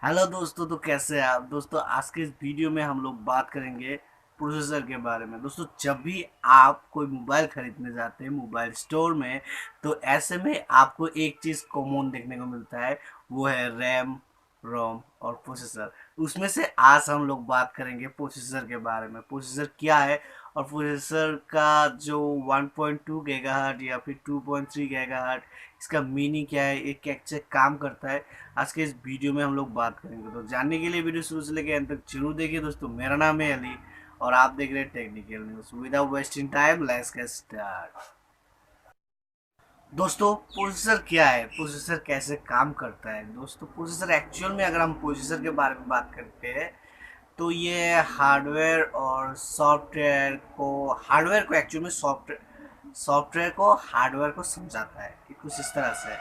Hello दोस्तों, तो कैसे हैं आप दोस्तों। आज के इस वीडियो में हम लोग बात करेंगे प्रोसेसर के बारे में। दोस्तों, जब भी आप कोई मोबाइल खरीदने जाते हैं मोबाइल स्टोर में, तो ऐसे में आपको एक चीज़ कॉमन देखने को मिलता है, वो है रैम, रोम और प्रोसेसर। उसमें से आज हम लोग बात करेंगे प्रोसेसर के बारे में। प्रोसेसर क्या है और प्रोसेसर का जो 1.2 गीगाहर्ट्ज या फिर 2.3 गीगाहर्ट्ज, इसका मीनिंग क्या है, ये कैसे काम करता है, आज के इस वीडियो में हम लोग बात करेंगे। तो जानने के लिए वीडियो शुरू से लेकर अंत तक जरूर देखिए दोस्तों। मेरा नाम है अली और आप देख रहे हैं technical news. Without wasting time, let's get start. दोस्तों, प्रोसेसर क्या है, प्रोसेसर कैसे काम करता है। दोस्तों, प्रोसेसर एक्चुअल में अगर हम प्रोसेसर के बारे में बात करते हैं, तो ये हार्डवेयर और हार्डवेयर को एक्चुअल में सॉफ्टवेयर को हार्डवेयर को समझाता है कि कुछ इस तरह से।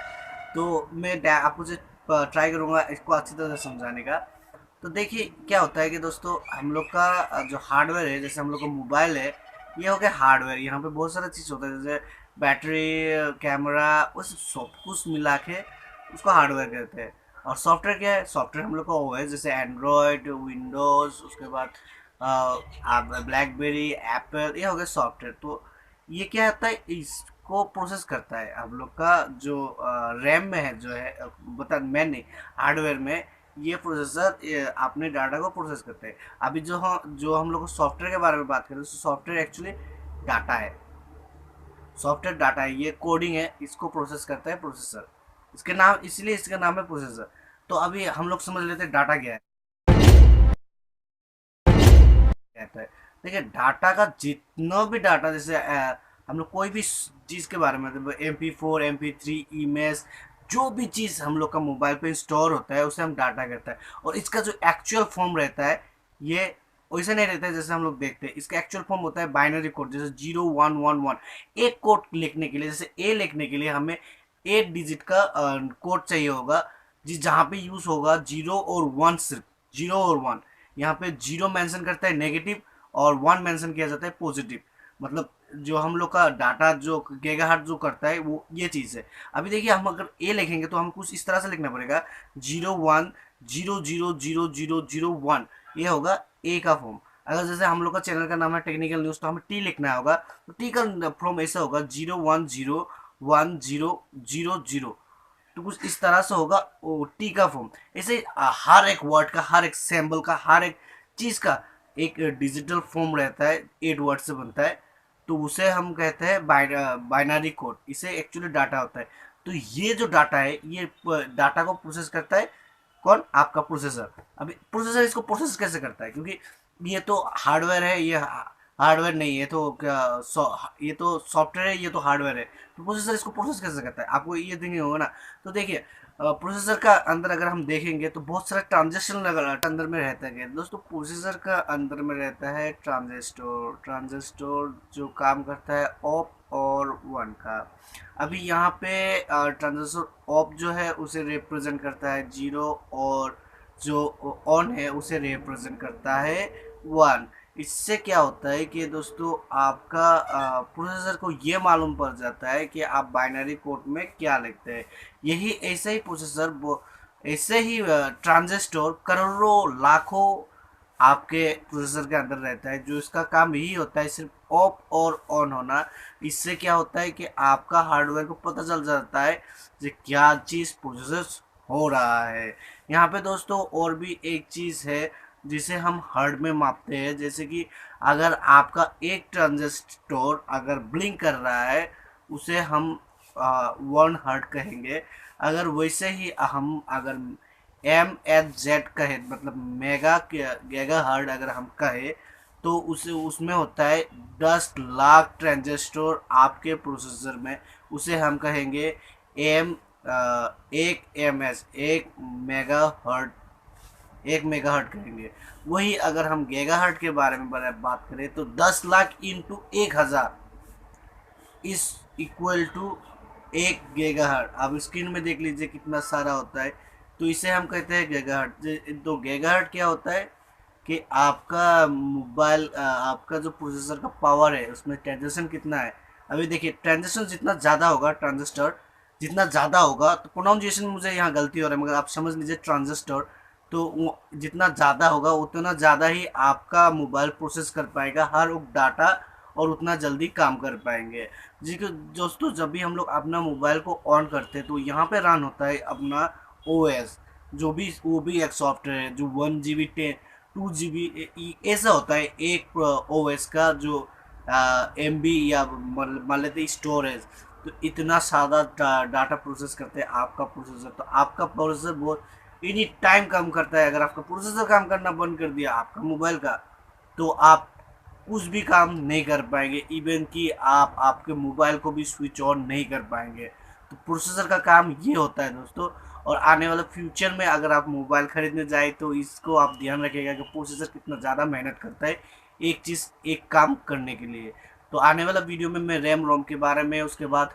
तो मैं आपको से ट्राई करूँगा इसको अच्छी तरह से समझाने का। तो देखिए क्या होता है कि दोस्तों, हम लोग का जो हार्डवेयर है, जैसे हम लोग का मोबाइल है, ये हो गया हार्डवेयर। यहाँ पे बहुत सारा चीज़ होता है, जैसे बैटरी, कैमरा, उस सब कुछ मिला के उसको हार्डवेयर कहते हैं। और सॉफ्टवेयर क्या है, सॉफ्टवेयर हम लोग का वो है, जैसे एंड्रॉयड, विंडोज़, उसके बाद आप ब्लैकबेरी, एप्पल, ये हो गया सॉफ्टवेयर। तो ये क्या होता है, इसको प्रोसेस करता है हम लोग का जो रैम में है, जो है बता मैन नहीं, हार्डवेयर में ये प्रोसेसर अपने डाटा को प्रोसेस करते हैं। अभी जो हम लोग सॉफ्टवेयर के बारे में बात करें, तो सॉफ्टवेयर एक्चुअली डाटा है। सॉफ्टवेयर डाटा है, ये कोडिंग है, इसको प्रोसेस करता है प्रोसेसर। इसके नाम, इसलिए इसका नाम है प्रोसेसर। तो अभी हम लोग समझ लेते हैं डाटा क्या है, कहता है। देखिए, डाटा का जितना भी डाटा, जैसे हम लोग कोई भी चीज़ के बारे में, MP4, MP3, इमेज, जो भी चीज़ हम लोग का मोबाइल पे स्टोर होता है, उसे हम डाटा कहता है। और इसका जो एक्चुअल फॉर्म रहता है, ये वैसे नहीं रहता है जैसे हम लोग देखते हैं। इसका एक्चुअल फॉर्म होता है बाइनरी कोड, जैसे 0111। एक कोड लिखने के लिए, जैसे ए लिखने के लिए हमें 8 डिजिट का कोड चाहिए होगा, जिस जहाँ पे यूज़ होगा 0 और 1, सिर्फ 0 और 1। यहाँ पे 0 मेंशन करता है नेगेटिव और 1 मेंशन किया जाता है पॉजिटिव। मतलब जो हम लोग का डाटा जो गीगाहर्ट्ज जो करता है, वो ये चीज़ है। अभी देखिए, हम अगर ए लिखेंगे तो हम कुछ इस तरह से लिखना पड़ेगा, 01000001, ये होगा ए का फॉर्म। अगर जैसे हम लोग का चैनल का नाम है टेक्निकल न्यूज़, तो हमें टी लिखना होगा, तो टी का फॉर्म ऐसा होगा 01010000। तो कुछ इस तरह से होगा वो टी का फॉर्म। ऐसे हर एक वर्ड का, हर एक सिंबल का, हर एक चीज़ का एक डिजिटल फॉर्म रहता है, 8 वर्ड से बनता है। तो उसे हम कहते हैं बाइनरी कोड। इसे एक्चुअली डाटा होता है। तो ये जो डाटा है, ये डाटा को प्रोसेस करता है कौन, आपका प्रोसेसर। अभी प्रोसेसर इसको प्रोसेस कैसे करता है, क्योंकि ये तो हार्डवेयर है, ये हार्डवेयर नहीं है, तो ये तो सॉफ्टवेयर है, ये तो हार्डवेयर है। तो प्रोसेसर इसको प्रोसेस कैसे करता है, आपको ये देखने होगा ना। तो देखिए, प्रोसेसर का अंदर अगर हम देखेंगे तो बहुत सारा ट्रांजिस्टर अंदर में रहता है। दोस्तों, प्रोसेसर का अंदर में रहता है ट्रांजिस्टर। ट्रांजिस्टर जो काम करता है ऑफ और वन का। अभी यहाँ पे ट्रांजिस्टर ऑफ जो है उसे रिप्रेजेंट करता है 0, और जो ऑन है उसे रिप्रेजेंट करता है 1। इससे क्या होता है कि दोस्तों, आपका प्रोसेसर को ये मालूम पड़ जाता है कि आप बाइनरी कोड में क्या लिखते हैं। यही ऐसे ही ऐसे ही ट्रांजिस्टर करोड़ों लाखों आपके प्रोसेसर के अंदर रहता है, जो इसका काम यही होता है, सिर्फ ऑफ और ऑन होना। इससे क्या होता है कि आपका हार्डवेयर को पता चल जाता है कि क्या चीज़ प्रोसेस हो रहा है। यहाँ पे दोस्तों और भी एक चीज़ है जिसे हम हर्ट में मापते हैं। जैसे कि अगर आपका एक ट्रांजिस्टर अगर ब्लिंक कर रहा है, उसे हम 1 हर्ट कहेंगे। अगर वैसे ही हम अगर MHz कहे, मतलब मेगा गीगा हर्ट अगर हम कहे, तो उसे उसमें होता है 10 लाख ट्रांजिस्टर आपके प्रोसेसर में। उसे हम कहेंगे एम 1 ms, 1 मेगा हर्ट कहेंगे। वही अगर हम गीगा हर्ट के बारे में बात करें, तो 10 लाख इंटू 1,000 इस इक्वल टू 1 गीगाहर्ट। आप स्क्रीन में देख लीजिए कितना सारा होता है। तो इसे हम कहते हैं गीगाहर्ट। तो गीगाहर्ट क्या होता है कि आपका मोबाइल, आपका जो प्रोसेसर का पावर है, उसमें ट्रांजिशन कितना है। अभी देखिए, ट्रांजिशन जितना ज़्यादा होगा, ट्रांजिस्टर जितना ज़्यादा होगा, तो प्रोनाउंसिएशन मुझे यहाँ गलती हो रहा है, मगर आप समझ लीजिए ट्रांजिस्टर तो जितना ज़्यादा होगा उतना ज़्यादा ही आपका मोबाइल प्रोसेस कर पाएगा हर एक डाटा, और उतना जल्दी काम कर पाएंगे। जी दोस्तों, जब भी हम लोग अपना मोबाइल को ऑन करते हैं तो यहाँ पे रन होता है अपना ओएस, जो भी वो भी एक सॉफ्टवेयर है जो 1 GB 2 GB ऐसा होता है एक ओएस का, जो MB या मान लेते स्टोरेज। तो इतना सादा डाटा प्रोसेस करते हैं आपका प्रोसेसर। तो आपका प्रोसेसर बहुत एनी टाइम काम करता है। अगर आपका प्रोसेसर काम करना बंद कर दिया आपका मोबाइल का, तो आप कुछ भी काम नहीं कर पाएंगे, इवन कि आप आपके मोबाइल को भी स्विच ऑन नहीं कर पाएंगे। तो प्रोसेसर का काम ये होता है दोस्तों। और आने वाले फ्यूचर में अगर आप मोबाइल खरीदने जाए तो इसको आप ध्यान रखिएगा कि प्रोसेसर कितना ज़्यादा मेहनत करता है एक चीज़ एक काम करने के लिए। तो आने वाला वीडियो में मैं रैम रोम के बारे में, उसके बाद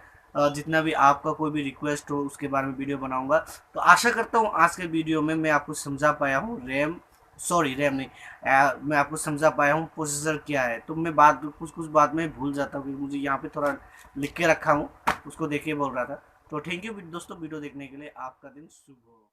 जितना भी आपका कोई भी रिक्वेस्ट हो उसके बारे में वीडियो बनाऊंगा। तो आशा करता हूँ आज के वीडियो में मैं आपको समझा पाया हूँ रैम नहीं, मैं आपको समझा पाया हूँ प्रोसेसर क्या है। तो मैं बात कुछ बात में भूल जाता हूँ क्योंकि मुझे यहाँ पे थोड़ा लिख के रखा हूँ, उसको देखिए बोल रहा था। तो थैंक यू दोस्तों वीडियो देखने के लिए, आपका दिन शुभ हो।